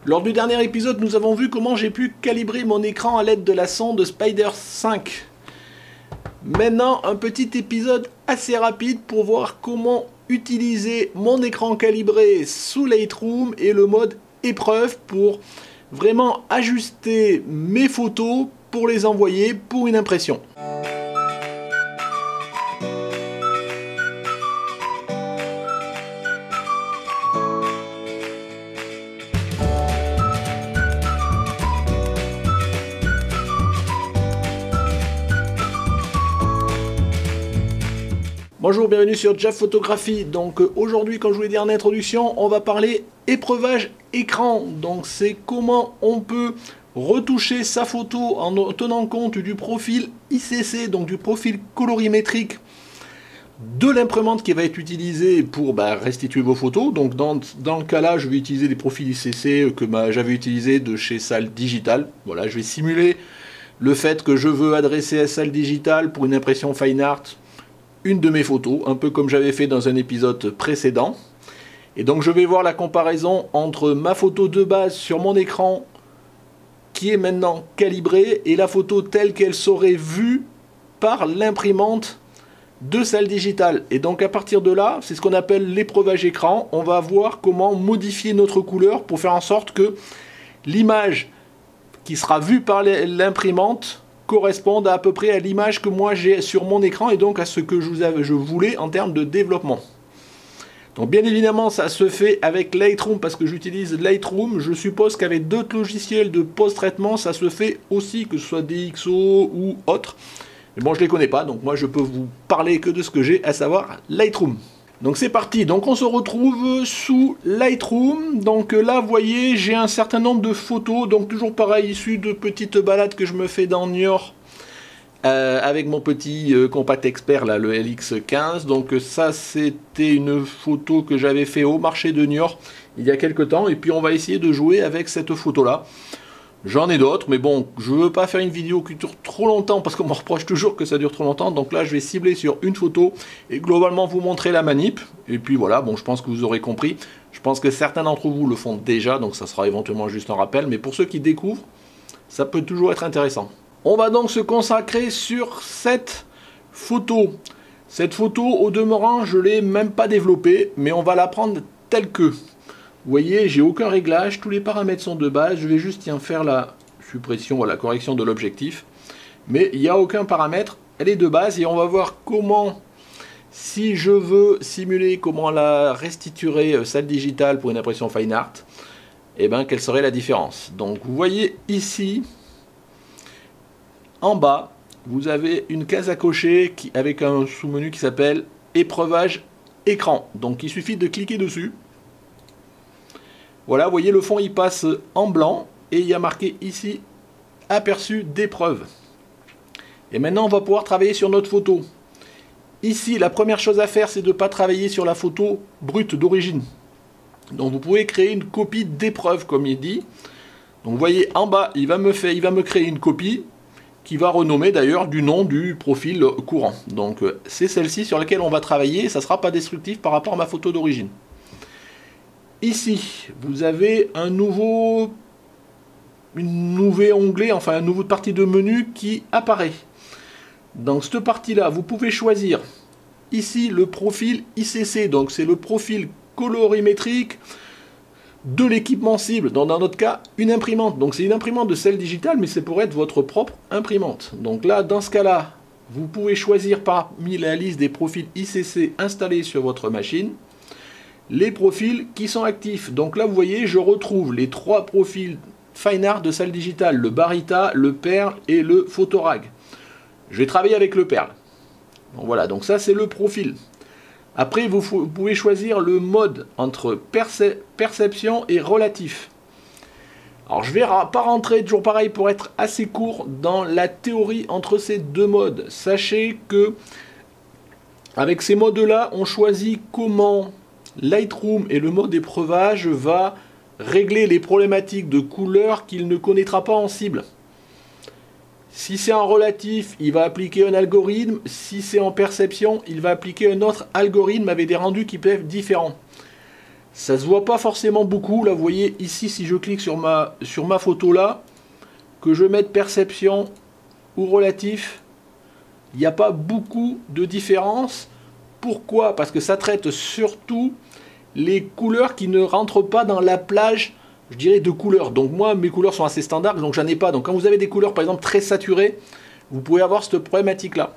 Lors du dernier épisode, nous avons vu comment j'ai pu calibrer mon écran à l'aide de la sonde Spider 5. Maintenant, un petit épisode assez rapide pour voir comment utiliser mon écran calibré sous Lightroom et le mode épreuve pour vraiment ajuster mes photos pour les envoyer pour une impression. Bonjour, bienvenue sur Jeff Photographie. Donc aujourd'hui, comme je vous l'ai dit en introduction, on va parler épreuvage écran. Donc c'est comment on peut retoucher sa photo en tenant compte du profil ICC, donc du profil colorimétrique de l'imprimante qui va être utilisée pour restituer vos photos. Donc dans le cas là, je vais utiliser les profils ICC que j'avais utilisé de chez Salle Digital. Voilà, je vais simuler le fait que je veux adresser à Salle Digital pour une impression fine art une de mes photos, un peu comme j'avais fait dans un épisode précédent. Et donc je vais voir la comparaison entre ma photo de base sur mon écran qui est maintenant calibrée et la photo telle qu'elle serait vue par l'imprimante de Salle Digital. Et donc à partir de là, c'est ce qu'on appelle l'épreuvage écran. On va voir comment modifier notre couleur pour faire en sorte que l'image qui sera vue par l'imprimante correspondent à peu près à l'image que moi j'ai sur mon écran et donc à ce que je voulais en termes de développement. Donc bien évidemment ça se fait avec Lightroom parce que j'utilise Lightroom. Je suppose qu'avec d'autres logiciels de post-traitement ça se fait aussi, que ce soit DxO ou autre. Mais bon, je les connais pas, donc moi je peux vous parler que de ce que j'ai, à savoir Lightroom. Donc c'est parti, donc on se retrouve sous Lightroom. Donc là vous voyez j'ai un certain nombre de photos, donc toujours pareil, issues de petites balades que je me fais dans Niort avec mon petit compact expert là, le LX15. Donc ça c'était une photo que j'avais fait au marché de Niort il y a quelques temps, et puis on va essayer de jouer avec cette photo là. J'en ai d'autres, mais bon, je veux pas faire une vidéo qui dure trop longtemps parce qu'on me reproche toujours que ça dure trop longtemps. Donc là, je vais cibler sur une photo et globalement vous montrer la manip. Et puis voilà, bon, je pense que vous aurez compris. Je pense que certains d'entre vous le font déjà, donc ça sera éventuellement juste un rappel. Mais pour ceux qui découvrent, ça peut toujours être intéressant. On va donc se consacrer sur cette photo. Cette photo, au demeurant, je ne l'ai même pas développée, mais on va la prendre telle que. Vous voyez, j'ai aucun réglage, tous les paramètres sont de base, je vais juste faire la suppression ou la correction de l'objectif. Mais il n'y a aucun paramètre, elle est de base et on va voir comment, si je veux simuler comment la restituer Salle Digital pour une impression fine art, et bien quelle serait la différence. Donc vous voyez ici, en bas, vous avez une case à cocher avec un sous-menu qui s'appelle épreuvage écran. Donc il suffit de cliquer dessus. Voilà, vous voyez le fond il passe en blanc et il y a marqué ici aperçu d'épreuve. Et maintenant on va pouvoir travailler sur notre photo. Ici la première chose à faire c'est de ne pas travailler sur la photo brute d'origine. Donc vous pouvez créer une copie d'épreuve comme il dit. Donc vous voyez en bas il va me créer une copie qui va renommer d'ailleurs du nom du profil courant. Donc c'est celle-ci sur laquelle on va travailler, ça ne sera pas destructif par rapport à ma photo d'origine. Ici, vous avez un nouveau onglet, enfin une nouvelle partie de menu qui apparaît. Dans cette partie-là, vous pouvez choisir ici le profil ICC, donc c'est le profil colorimétrique de l'équipement cible. Dans notre cas, une imprimante. Donc c'est une imprimante de Salle Digital, mais c'est pour être votre propre imprimante. Donc là, dans ce cas-là, vous pouvez choisir parmi la liste des profils ICC installés sur votre machine les profils qui sont actifs. Donc là vous voyez je retrouve les trois profils fine art de Salle Digital, le Barita, le Perle et le Photorag. Je vais travailler avec le Perle. Donc voilà, donc ça c'est le profil. Après vous pouvez choisir le mode entre perception et relatif. Alors je ne vais pas rentrer toujours pareil pour être assez court dans la théorie entre ces deux modes. Sachez que avec ces modes là on choisit comment Lightroom et le mode épreuvage va régler les problématiques de couleur qu'il ne connaîtra pas en cible. Si c'est en relatif, il va appliquer un algorithme. Si c'est en perception, il va appliquer un autre algorithme avec des rendus qui peuvent être différents. Ça se voit pas forcément beaucoup. Là, vous voyez ici, si je clique sur ma photo là, que je mette perception ou relatif, il n'y a pas beaucoup de différence. Pourquoi? Parce que ça traite surtout les couleurs qui ne rentrent pas dans la plage, je dirais, de couleurs. Donc moi, mes couleurs sont assez standards, donc j'en ai pas. Donc quand vous avez des couleurs, par exemple, très saturées, vous pouvez avoir cette problématique-là.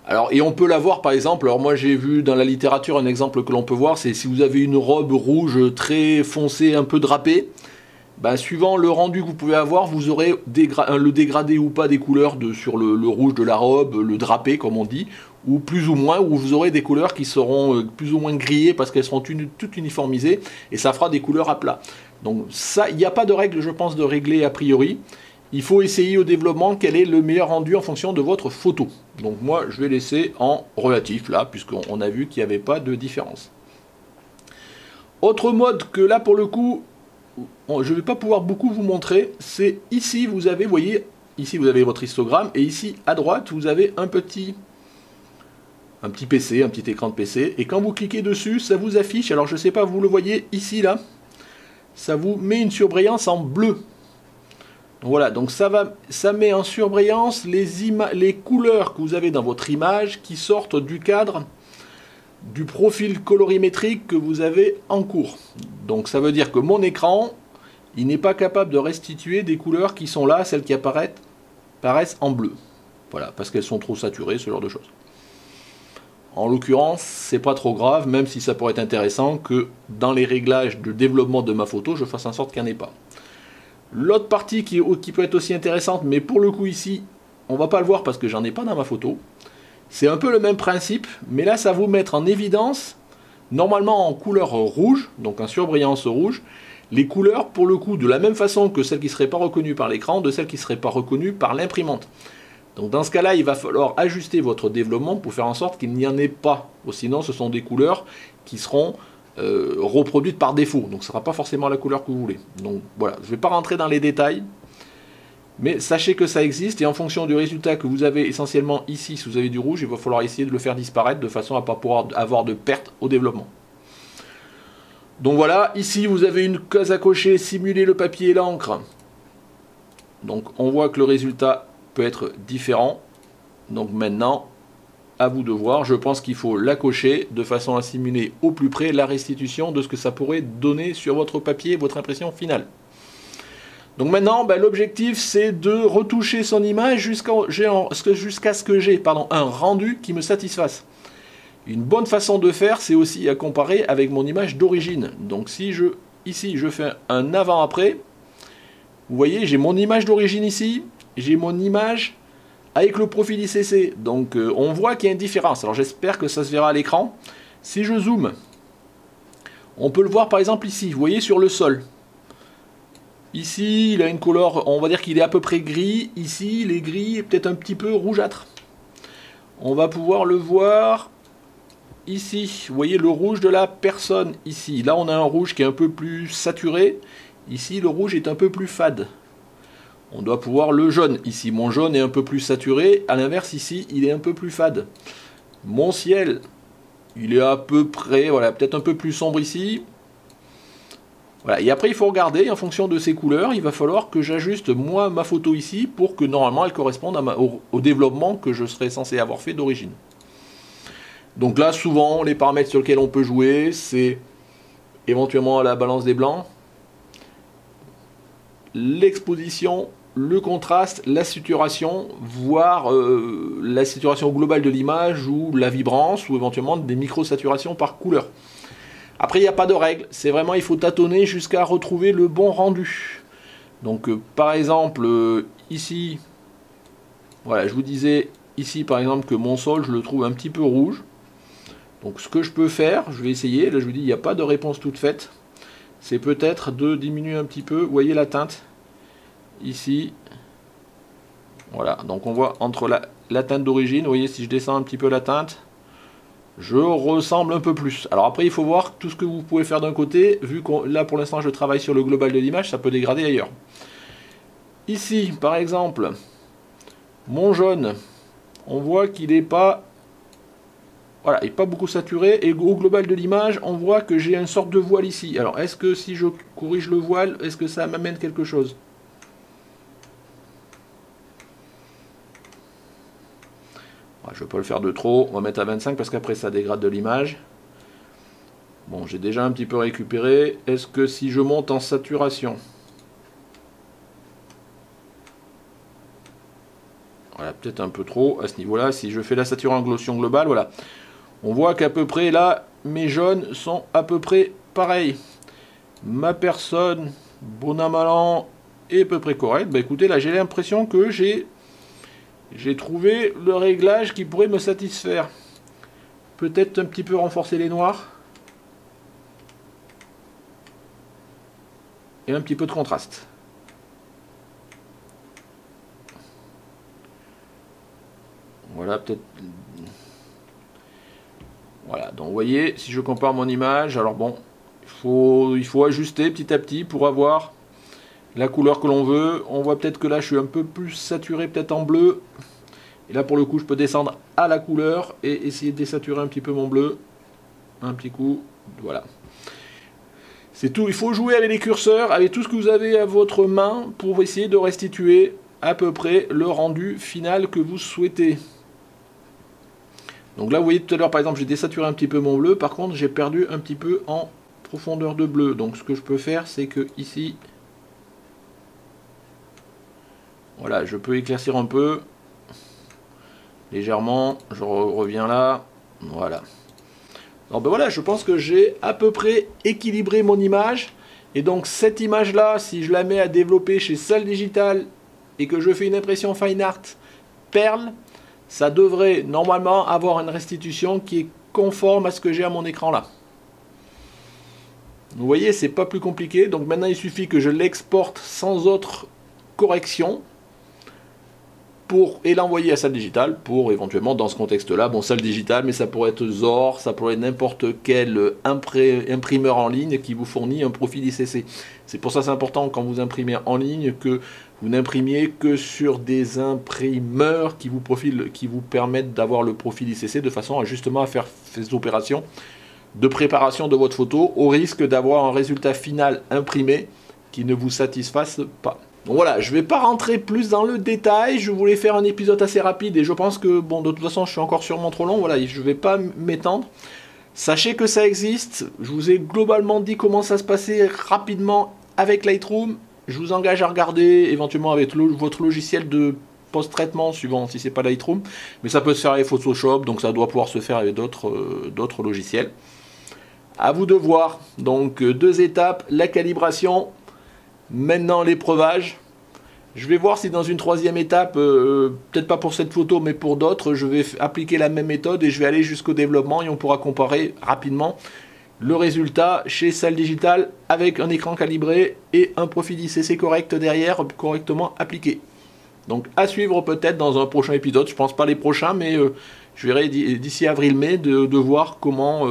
Alors, et on peut l'avoir, par exemple, alors moi j'ai vu dans la littérature un exemple que l'on peut voir, c'est si vous avez une robe rouge très foncée, un peu drapée, ben, suivant le rendu que vous pouvez avoir, vous aurez le dégradé ou pas des couleurs sur le rouge de la robe, le drapé comme on dit, ou plus ou moins, où vous aurez des couleurs qui seront plus ou moins grillées parce qu'elles seront toutes uniformisées, et ça fera des couleurs à plat. Donc ça, il n'y a pas de règle, je pense, de régler a priori. Il faut essayer au développement quel est le meilleur rendu en fonction de votre photo. Donc moi, je vais laisser en relatif là, puisqu'on a vu qu'il n'y avait pas de différence. Autre mode que là, pour le coup, je ne vais pas pouvoir beaucoup vous montrer, c'est ici, vous avez, vous voyez, ici vous avez votre histogramme, et ici, à droite, vous avez un petit PC, un petit écran de PC, et quand vous cliquez dessus, ça vous affiche, alors je ne sais pas, vous le voyez ici, là, ça vous met une surbrillance en bleu. Voilà, donc ça met en surbrillance les couleurs que vous avez dans votre image qui sortent du cadre du profil colorimétrique que vous avez en cours. Donc ça veut dire que mon écran, il n'est pas capable de restituer des couleurs qui sont là, celles qui apparaissent en bleu. Voilà, parce qu'elles sont trop saturées, ce genre de choses. En l'occurrence, c'est pas trop grave, même si ça pourrait être intéressant que dans les réglages de développement de ma photo, je fasse en sorte qu'il n'y en ait pas. L'autre partie qui peut être aussi intéressante, mais pour le coup ici, on va pas le voir parce que j'en ai pas dans ma photo. C'est un peu le même principe, mais là ça va vous mettre en évidence, normalement en couleur rouge, donc en surbrillance rouge, les couleurs pour le coup de la même façon que celles qui ne seraient pas reconnues par l'écran, de celles qui ne seraient pas reconnues par l'imprimante. Donc dans ce cas-là, il va falloir ajuster votre développement pour faire en sorte qu'il n'y en ait pas. Sinon, ce sont des couleurs qui seront reproduites par défaut. Donc ce ne sera pas forcément la couleur que vous voulez. Donc voilà, je ne vais pas rentrer dans les détails. Mais sachez que ça existe et en fonction du résultat que vous avez essentiellement ici, si vous avez du rouge, il va falloir essayer de le faire disparaître de façon à ne pas pouvoir avoir de perte au développement. Donc voilà, ici vous avez une case à cocher, simuler le papier et l'encre. Donc on voit que le résultat peut être différent. Donc maintenant, à vous de voir, je pense qu'il faut la cocher de façon à simuler au plus près la restitution de ce que ça pourrait donner sur votre papier, votre impression finale. Donc maintenant, l'objectif c'est de retoucher son image jusqu'à ce que j'ai un rendu qui me satisfasse. Une bonne façon de faire, c'est aussi à comparer avec mon image d'origine. Donc si ici je fais un avant-après, vous voyez, j'ai mon image d'origine ici, j'ai mon image avec le profil ICC. Donc on voit qu'il y a une différence. Alors j'espère que ça se verra à l'écran. Si je zoome, on peut le voir par exemple ici, vous voyez sur le sol. Ici, il a une couleur, on va dire qu'il est à peu près gris. Ici, il est gris et peut-être un petit peu rougeâtre. On va pouvoir le voir ici. Vous voyez le rouge de la personne ici. Là, on a un rouge qui est un peu plus saturé. Ici, le rouge est un peu plus fade. On doit pouvoir le jaune. Ici, mon jaune est un peu plus saturé. À l'inverse, ici, il est un peu plus fade. Mon ciel, il est à peu près, voilà, peut-être un peu plus sombre ici. Voilà. Et après, il faut regarder, en fonction de ces couleurs, il va falloir que j'ajuste, moi, ma photo ici, pour que, normalement, elle corresponde au développement que je serais censé avoir fait d'origine. Donc là, souvent, les paramètres sur lesquels on peut jouer, c'est éventuellement la balance des blancs, l'exposition, le contraste, la saturation, voire la saturation globale de l'image, ou la vibrance, ou éventuellement des micro-saturations par couleur. Après, il n'y a pas de règle, c'est vraiment, il faut tâtonner jusqu'à retrouver le bon rendu. Donc, par exemple, ici, voilà, je vous disais, ici, par exemple, que mon sol, je le trouve un petit peu rouge. Donc, ce que je peux faire, je vais essayer, là, je vous dis, il n'y a pas de réponse toute faite. C'est peut-être de diminuer un petit peu, vous voyez la teinte, ici. Voilà, donc on voit entre la teinte d'origine, vous voyez, si je descends un petit peu la teinte, je ressemble un peu plus. Alors après, il faut voir tout ce que vous pouvez faire d'un côté, vu que là, pour l'instant, je travaille sur le global de l'image, ça peut dégrader ailleurs. Ici, par exemple, mon jaune, on voit qu'il n'est pas Voilà, il n'est pas beaucoup saturé. Et au global de l'image, on voit que j'ai une sorte de voile ici. Alors, est-ce que si je corrige le voile, est-ce que ça m'amène quelque chose? Je ne vais pas le faire de trop. On va mettre à 25 parce qu'après, ça dégrade de l'image. Bon, j'ai déjà un petit peu récupéré. Est-ce que si je monte en saturation... Voilà, peut-être un peu trop à ce niveau-là. Si je fais la saturation globale, voilà. On voit qu'à peu près là, mes jaunes sont à peu près pareils. Ma personne, bon an mal an, est à peu près correcte. Bah écoutez, là j'ai l'impression que j'ai trouvé le réglage qui pourrait me satisfaire. Peut-être un petit peu renforcer les noirs. Et un petit peu de contraste. Voilà, peut-être... Voilà, donc vous voyez, si je compare mon image, alors bon, il faut ajuster petit à petit pour avoir la couleur que l'on veut. On voit peut-être que là, je suis un peu plus saturé, peut-être en bleu. Et là, pour le coup, je peux descendre à la couleur et essayer de désaturer un petit peu mon bleu. Un petit coup, voilà. C'est tout, il faut jouer avec les curseurs, avec tout ce que vous avez à votre main pour essayer de restituer à peu près le rendu final que vous souhaitez. Donc là, vous voyez tout à l'heure, par exemple, j'ai désaturé un petit peu mon bleu. Par contre, j'ai perdu un petit peu en profondeur de bleu. Donc ce que je peux faire, c'est que ici, voilà, je peux éclaircir un peu, légèrement. Je reviens là, voilà. Alors ben voilà, je pense que j'ai à peu près équilibré mon image. Et donc cette image-là, si je la mets à développer chez Salle Digital et que je fais une impression Fine Art Perle, ça devrait normalement avoir une restitution qui est conforme à ce que j'ai à mon écran là. Vous voyez, c'est pas plus compliqué. Donc maintenant, il suffit que je l'exporte sans autre correction et l'envoyer à Salle Digital pour éventuellement, dans ce contexte-là, bon, Salle Digital, mais ça pourrait être Zor, ça pourrait être n'importe quel imprimeur en ligne qui vous fournit un profil ICC. C'est pour ça que c'est important quand vous imprimez en ligne que vous n'imprimiez que sur des imprimeurs qui vous permettent d'avoir le profil ICC de façon à justement à faire ces opérations de préparation de votre photo au risque d'avoir un résultat final imprimé qui ne vous satisfasse pas. Donc voilà, je ne vais pas rentrer plus dans le détail, je voulais faire un épisode assez rapide et je pense que, bon, de toute façon, je suis encore sûrement trop long, voilà, je ne vais pas m'étendre. Sachez que ça existe, je vous ai globalement dit comment ça se passait rapidement avec Lightroom. Je vous engage à regarder éventuellement avec votre logiciel de post-traitement, suivant si c'est pas Lightroom, mais ça peut se faire avec Photoshop, donc ça doit pouvoir se faire avec d'autres logiciels. À vous de voir, donc 2 étapes, la calibration. Maintenant l'épreuvage. Je vais voir si dans une 3e étape, peut-être pas pour cette photo mais pour d'autres, je vais appliquer la même méthode et je vais aller jusqu'au développement et on pourra comparer rapidement le résultat chez Salle Digital avec un écran calibré et un profil ICC correct derrière, correctement appliqué. Donc à suivre peut-être dans un prochain épisode, je pense pas les prochains mais je verrai d'ici avril-mai de voir comment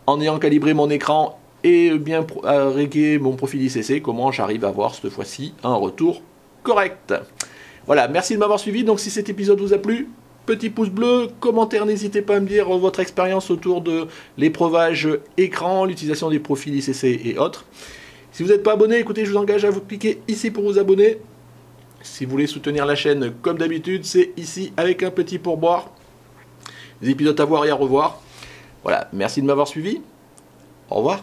en ayant calibré mon écran et bien régler mon profil ICC, comment j'arrive à avoir cette fois-ci un retour correct. Voilà, merci de m'avoir suivi. Donc si cet épisode vous a plu, petit pouce bleu, commentaire, n'hésitez pas à me dire votre expérience autour de l'épreuvage écran, l'utilisation des profils ICC et autres. Si vous n'êtes pas abonné, écoutez, je vous engage à vous cliquer ici pour vous abonner. Si vous voulez soutenir la chaîne comme d'habitude, c'est ici avec un petit pourboire. Des épisodes à voir et à revoir. Voilà, merci de m'avoir suivi. Au revoir.